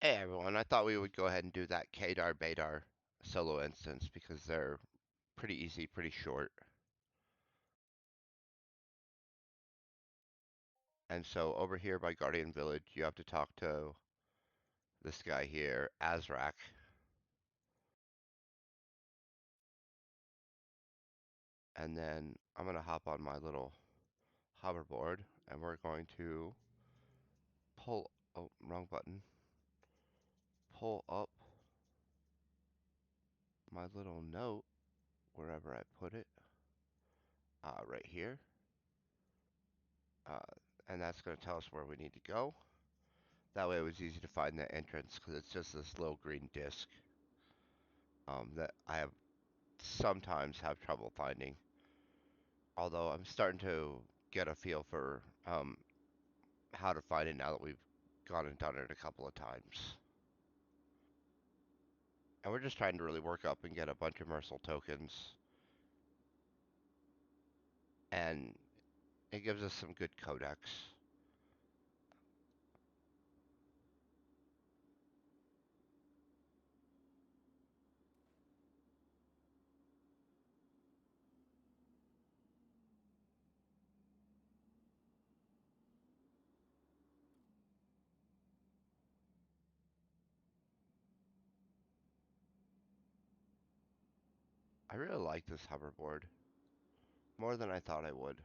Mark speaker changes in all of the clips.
Speaker 1: Hey everyone, I thought we would go ahead and do that Qaydar Baydar solo instance because they're pretty easy, pretty short. And so over here by Guardian Village, you have to talk to this guy here, Azrak, and then I'm gonna hop on my little hoverboard and we're going to pull, oh, wrong button, pull up my little note wherever I put it, right here. Uh, and that's gonna tell us where we need to go. That way it was easy to find the entrance because it's just this little green disc that I have sometimes have trouble finding. Although I'm starting to get a feel for how to find it now that we've gone and done it a couple of times. And we're just trying to really work up and get a bunch of Mercil tokens. And it gives us some good codex. I really like this hoverboard. More than I thought I would.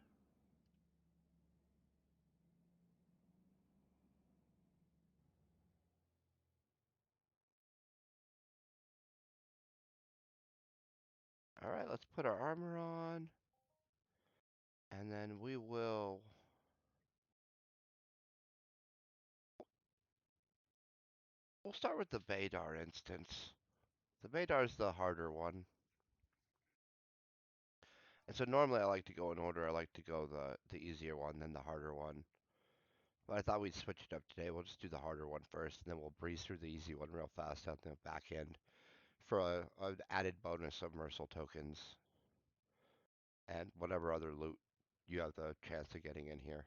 Speaker 1: Alright, let's put our armor on. And then we'll start with the Baydar instance. The Baydar is the harder one. And so normally I like to go in order. I like to go the easier one, then the harder one. But I thought we'd switch it up today. We'll just do the harder one first, and then we'll breeze through the easy one real fast out the back end for an added bonus of Mercil tokens and whatever other loot you have the chance of getting in here.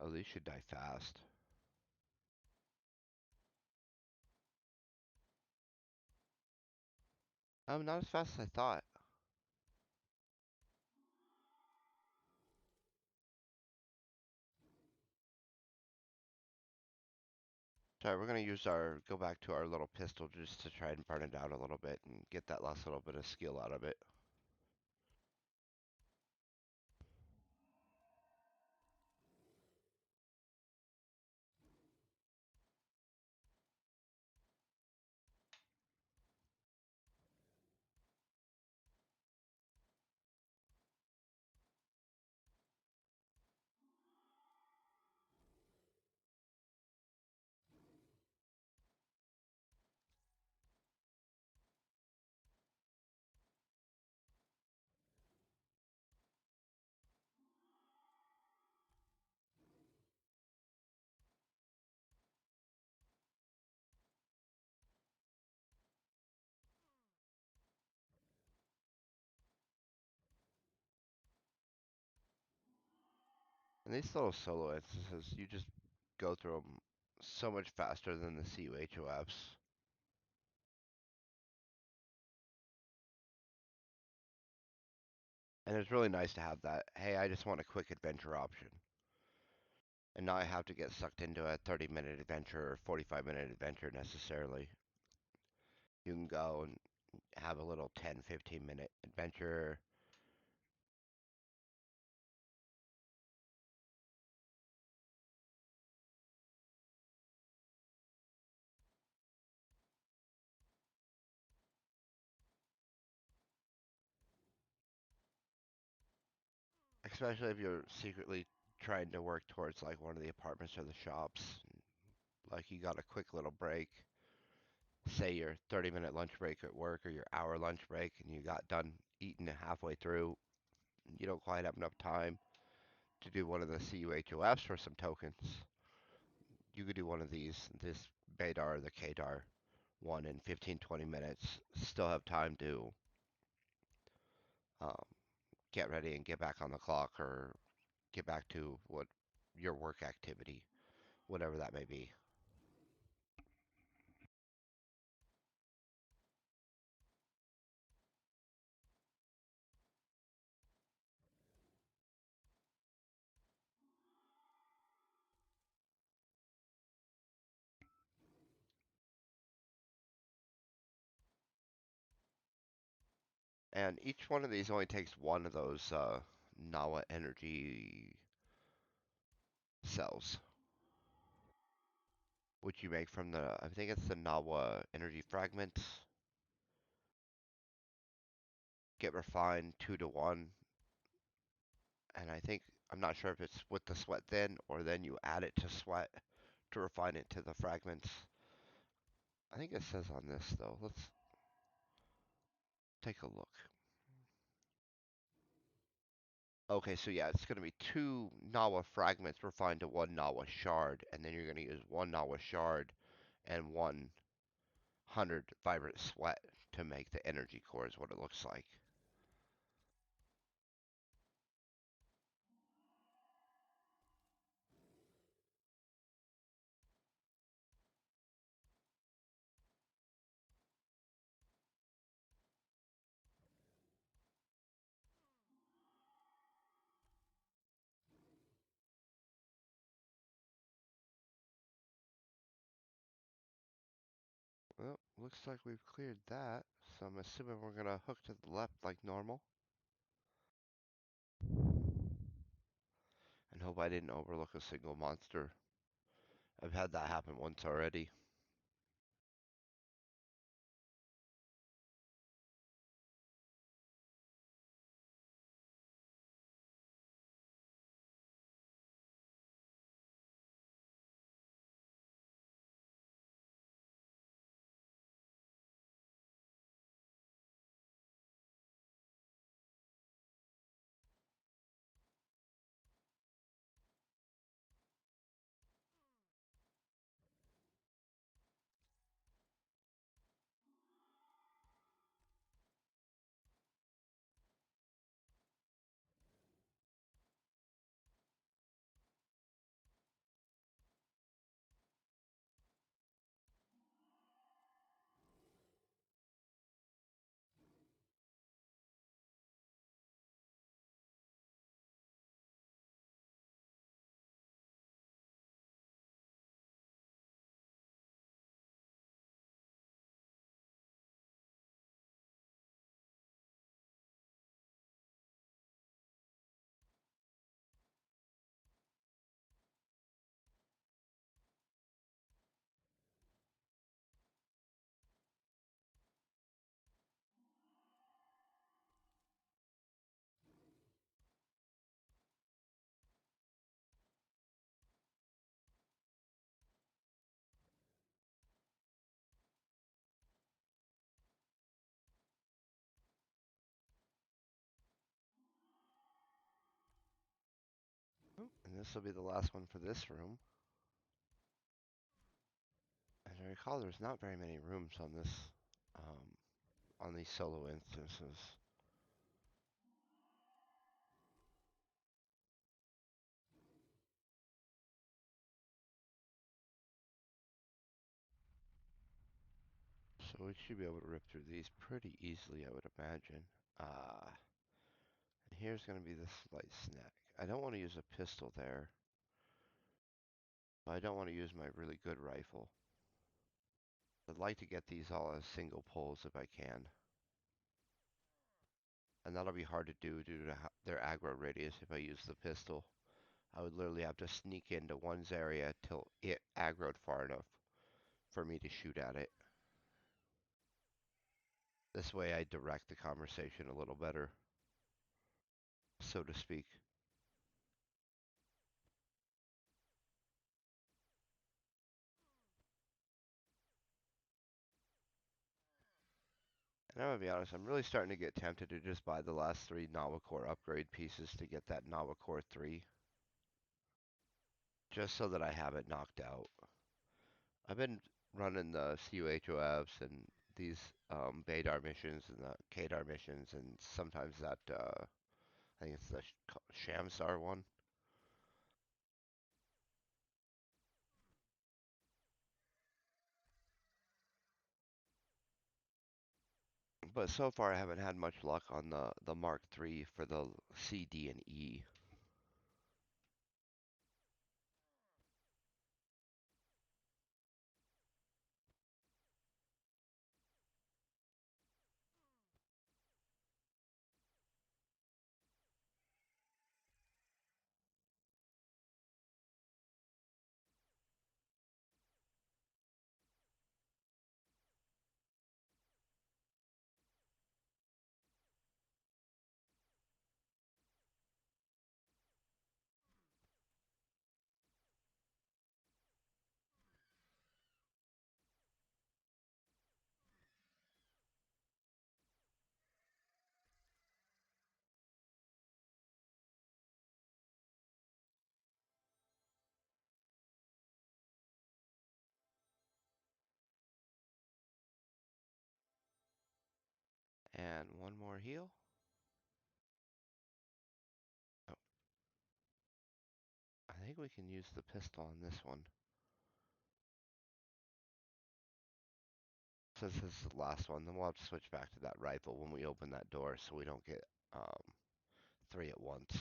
Speaker 1: Oh, these should die fast. Not as fast as I thought. Sorry, we're gonna go back to our little pistol just to try and burn it down a little bit and get that last little bit of skill out of it. And these little solo instances, you just go through them so much faster than the CUHOFs. And it's really nice to have that, hey, I just want a quick adventure option. And not have to get sucked into a 30-minute adventure or 45-minute adventure necessarily. You can go and have a little 10, 15-minute adventure. Especially if you're secretly trying to work towards like one of the apartments or the shops. Like you got a quick little break. say your 30-minute lunch break at work or your hour lunch break and you got done eating halfway through, you don't quite have enough time to do one of the CUHOFs for some tokens, you could do one of these, this Baydar or the Qaydar one in 15, 20 minutes, still have time to um, get ready and get back on the clock or get back to what your work activity, whatever that may be. And each one of these only takes one of those Nawa Energy cells, which you make from the, I think it's the Nawa Energy fragments, get refined 2 to 1, and I think, I'm not sure if it's with the sweat then, or then you add it to sweat to refine it to the fragments. I think it says on this though. Let's take a look. Okay, so yeah, it's going to be 2 Nawa fragments refined to 1 Nawa shard, and then you're going to use 1 Nawa shard and 100 vibrant sweat to make the energy core is what it looks like. Well, looks like we've cleared that, so I'm assuming we're going to hook to the left like normal. And hope I didn't overlook a single monster. I've had that happen once already. And this will be the last one for this room. As I recall, there's not very many rooms on this, on these solo instances. So we should be able to rip through these pretty easily, I would imagine. And here's going to be the slight snack. I don't want to use a pistol there. I don't want to use my really good rifle. I'd like to get these all as single pulls if I can. And that'll be hard to do due to their aggro radius if I use the pistol. I would literally have to sneak into one's area till it aggroed far enough for me to shoot at it. This way I direct the conversation a little better, so to speak. And I'm gonna be honest, I'm really starting to get tempted to just buy the last 3 nawacore upgrade pieces to get that nawacore 3, just so that I have it knocked out. I've been running the CUHOFs and these Baydar missions and the Qaydar missions, and sometimes that I think it's the Shamsar one. But so far, I haven't had much luck on the Mark III for the C, D, and E. And one more heal. Oh, I think we can use the pistol on this one. Since this is the last one, then we'll have to switch back to that rifle when we open that door so we don't get 3 at once.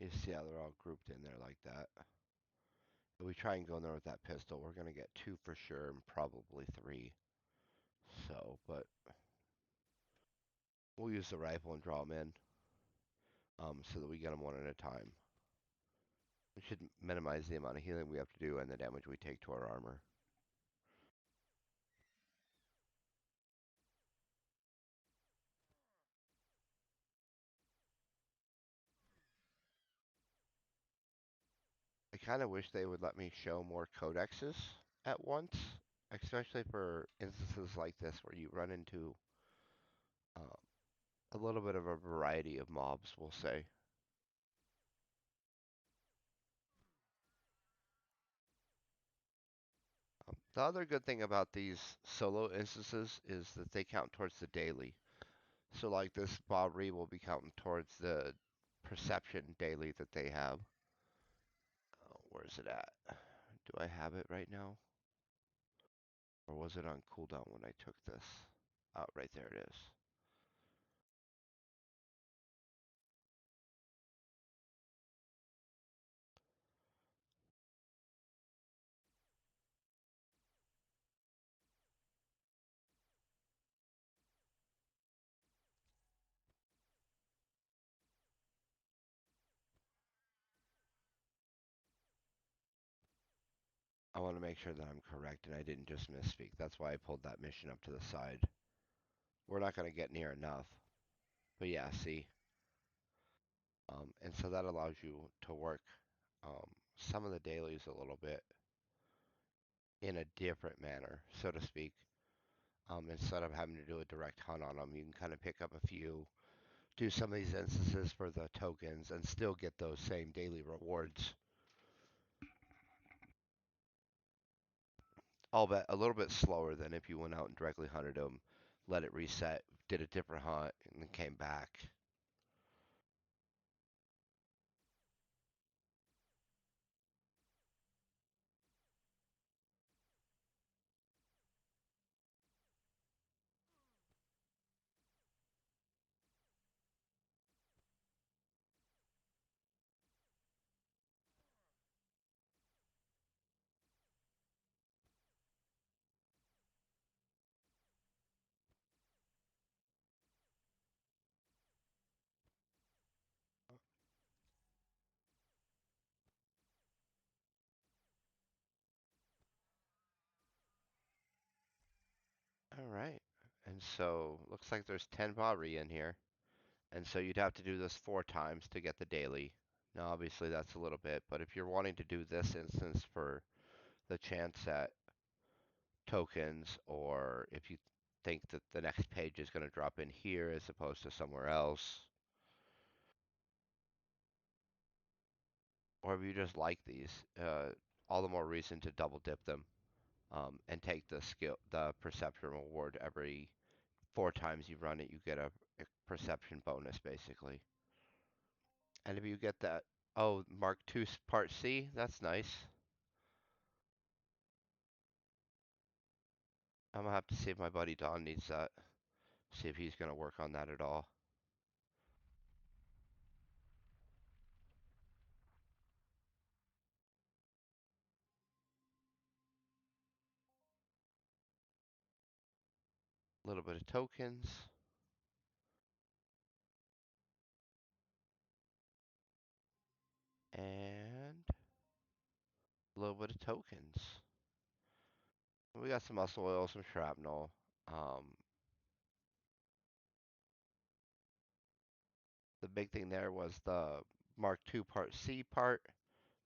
Speaker 1: You see how they're all grouped in there like that. If we try and go in there with that pistol, we're going to get 2 for sure and probably 3. So, but we'll use the rifle and draw them in so that we get them one at a time. We should minimize the amount of healing we have to do and the damage we take to our armor. I kind of wish they would let me show more codexes at once, especially for instances like this where you run into a little bit of a variety of mobs, we'll say. The other good thing about these solo instances is that they count towards the daily. So like this Bahri will be counting towards the perception daily that they have. Where's it at? Do I have it right now? Or was it on cooldown when I took this? Oh, right there it is. I want to make sure that I'm correct and I didn't just misspeak. That's why I pulled that mission up to the side. We're not going to get near enough. But yeah, see. And so that allows you to work some of the dailies a little bit in a different manner, so to speak. Instead of having to do a direct hunt on them, you can kind of pick up a few, do some of these instances for the tokens, and still get those same daily rewards. Albeit a little bit slower than if you went out and directly hunted them, let it reset, did a different hunt, and then came back. All right. And so looks like there's 10 Bahri in here. And so you'd have to do this 4 times to get the daily. Now, obviously, that's a little bit, but if you're wanting to do this instance for the chance at tokens, or if you think that the next page is going to drop in here as opposed to somewhere else, or if you just like these, all the more reason to double dip them and take the perception reward every 4 times you run it. You get a perception bonus basically. And if you get that, oh, Mark II Part C, that's nice. I'm gonna have to see if my buddy Don needs that. See if he's gonna work on that at all. A little bit of tokens and a little bit of tokens. We got some muscle oil, some shrapnel. The big thing there was the Mark II Part C part,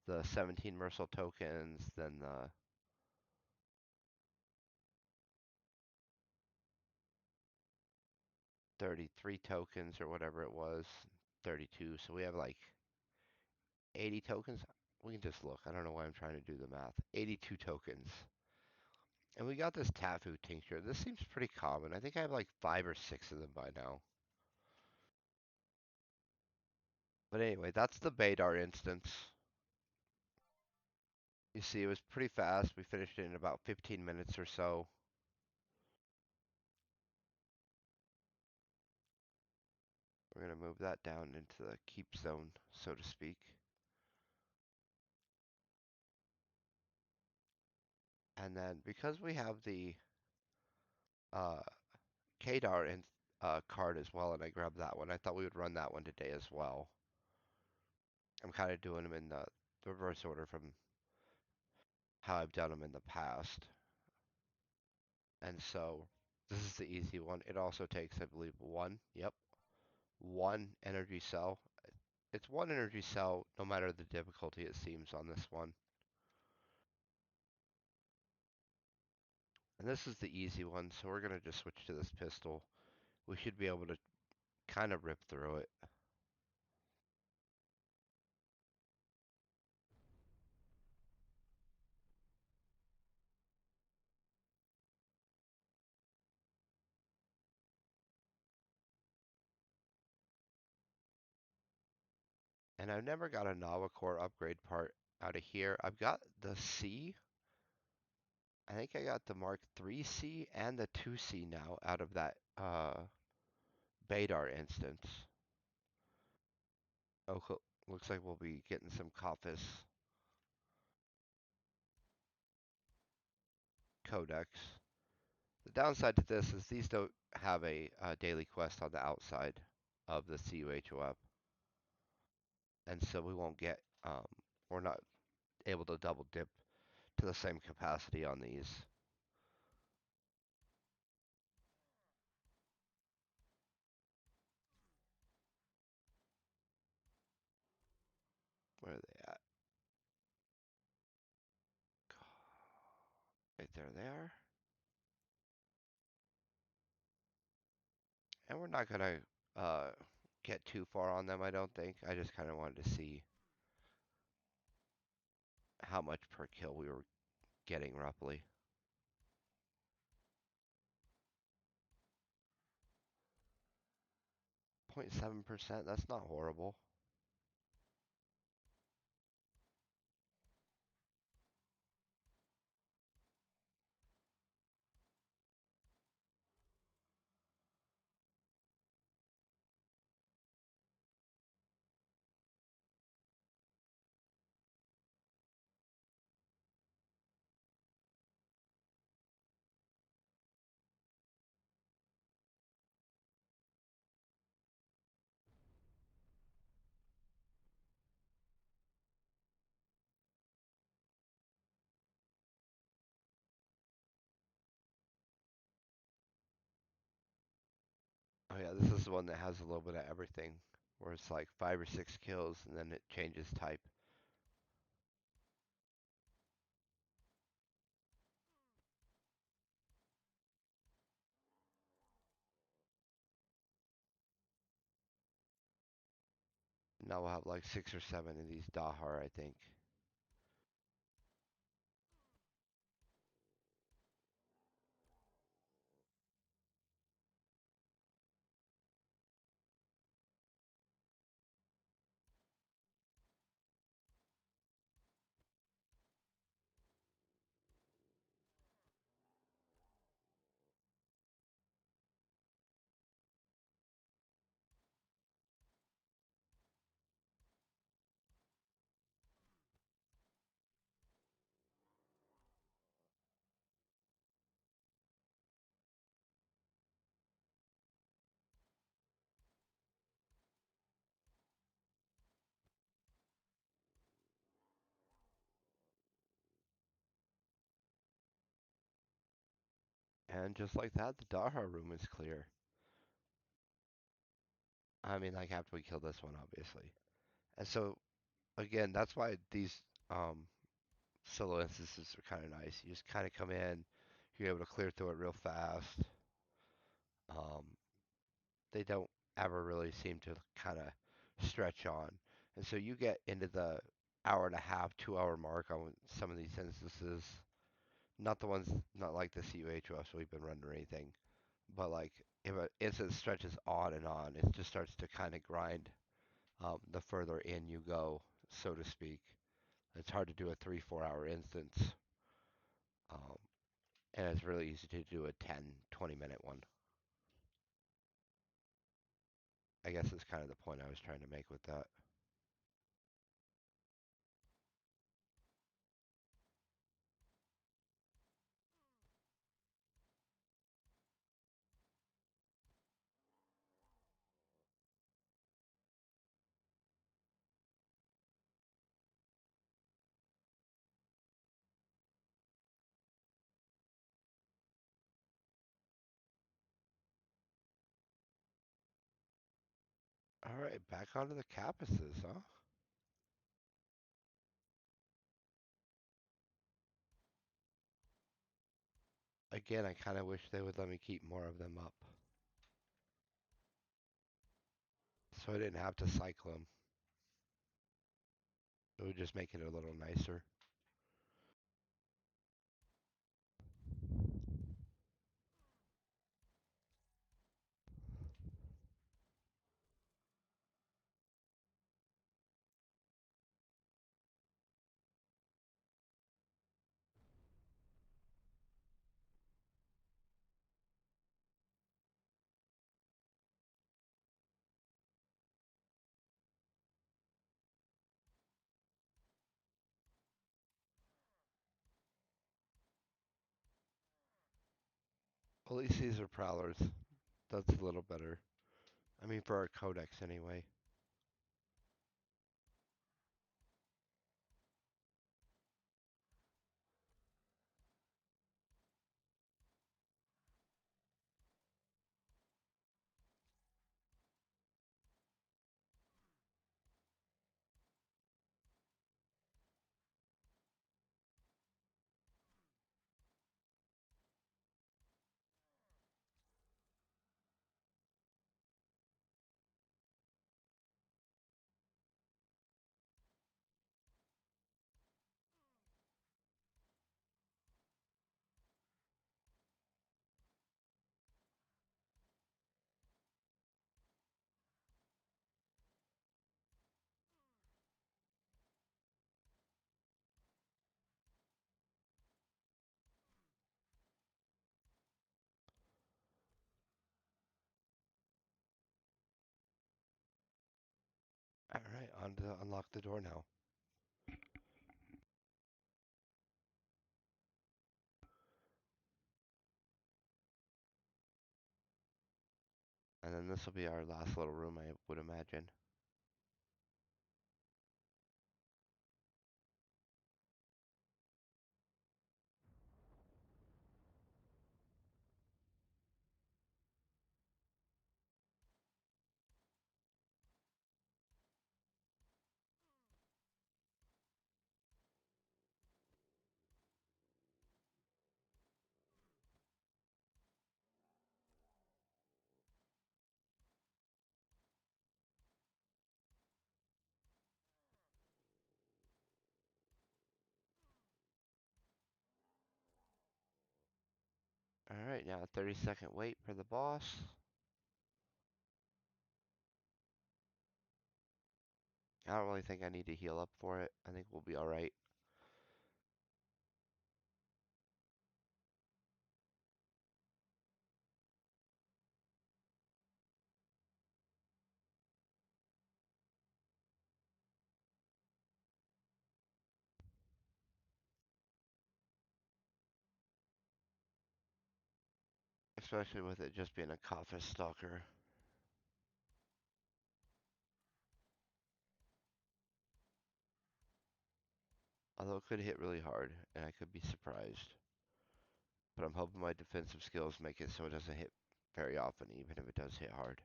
Speaker 1: the 17 Mercil tokens, then the 33 tokens or whatever it was, 32. So we have like 80 tokens. We can just look. I don't know why I'm trying to do the math. 82 tokens. And we got this Tafu tincture. This seems pretty common. I think I have like 5 or 6 of them by now. But anyway, that's the Baydar instance. You see, it was pretty fast. We finished it in about 15 minutes or so. We're going to move that down into the keep zone, so to speak. And then because we have the uh, Qaydar card as well, and I grabbed that one, I thought we would run that one today as well. I'm kind of doing them in the reverse order from how I've done them in the past. And so this is the easy one. It also takes, I believe, one energy cell. It's one energy cell no matter the difficulty it seems on this one. And this is the easy one, so we're going to just switch to this pistol. We should be able to kind of rip through it. And I've never got a nawacore upgrade part out of here. I've got the C. I think I got the Mark 3C and the 2C now out of that Baydar instance. Oh, cool. Looks like we'll be getting some Quaffaz codex. The downside to this is these don't have a daily quest on the outside of the CUHOF, and so we won't get, we're not able to double dip to the same capacity on these. Where are they at? Right there they are. And we're not gonna get too far on them, I don't think. I just kind of wanted to see how much per kill we were getting roughly. 0.7%, that's not horrible. yeah, this is the one that has a little bit of everything, where it's like 5 or 6 kills and then it changes type. Now we'll have like 6 or 7 of these Dahhar, I think. And just like that, the Dahar room is clear. I mean, like after we kill this one, obviously. And so, again, that's why these solo instances are kind of nice. You just kind of come in, you're able to clear through it real fast. Um, they don't ever really seem to kind of stretch on. And so you get into the hour and a half, 2 hour mark on some of these instances. Not the ones, not like the CUHOS we've been running or anything, but like if an instance stretches on, it just starts to kind of grind the further in you go, so to speak. It's hard to do a 3, 4 hour instance, um, and it's really easy to do a 10, 20 minute one. I guess that's kind of the point I was trying to make with that. All right, back onto the campuses, huh? Again, I kind of wish they would let me keep more of them up, so I didn't have to cycle them. It would just make it a little nicer. At least these are prowlers. That's a little better. I mean, for our codex anyway. All right, on to unlock the door now. And then this will be our last little room, I would imagine. Right now, 30-second wait for the boss. I don't really think I need to heal up for it. I think we'll be alright. Especially with it just being a Quaffaz stalker. Although it could hit really hard, and I could be surprised. But I'm hoping my defensive skills make it so it doesn't hit very often, even if it does hit hard.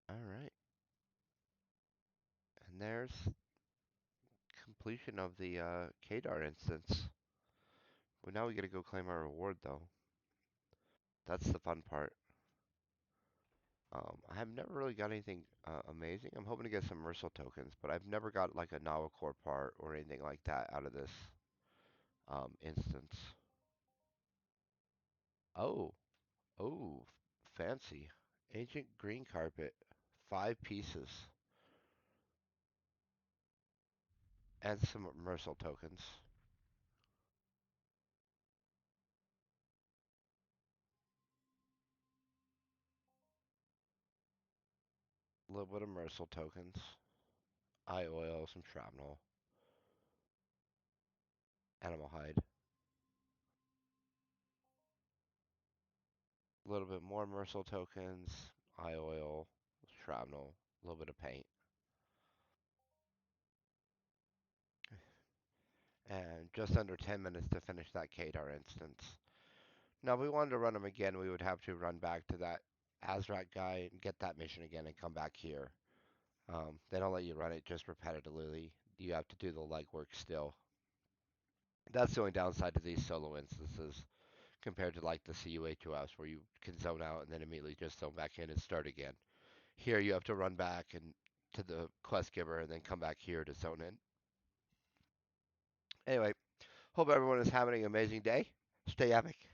Speaker 1: Alright. And there's completion of the Qaydar instance. Well, now we gotta go claim our reward, though. That's the fun part. I have never really got anything amazing. I'm hoping to get some Mercil tokens, but I've never got like a nawacore part or anything like that out of this instance. Oh, oh, fancy. Ancient green carpet, 5 pieces, and some Mercil tokens. A little bit of Mercil tokens, eye oil, some shrapnel, animal hide. A little bit more Mercil tokens, eye oil, shrapnel, a little bit of paint. And just under 10 minutes to finish that Qaydar instance. Now, if we wanted to run them again, we would have to run back to that Azrak guy and get that mission again and come back here. They don't let you run it just repetitively. You have to do the legwork still. That's the only downside to these solo instances compared to like the CUH2S where you can zone out and then immediately just zone back in and start again. Here you have to run back and to the quest giver and then come back here to zone in. Anyway, hope everyone is having an amazing day. Stay epic.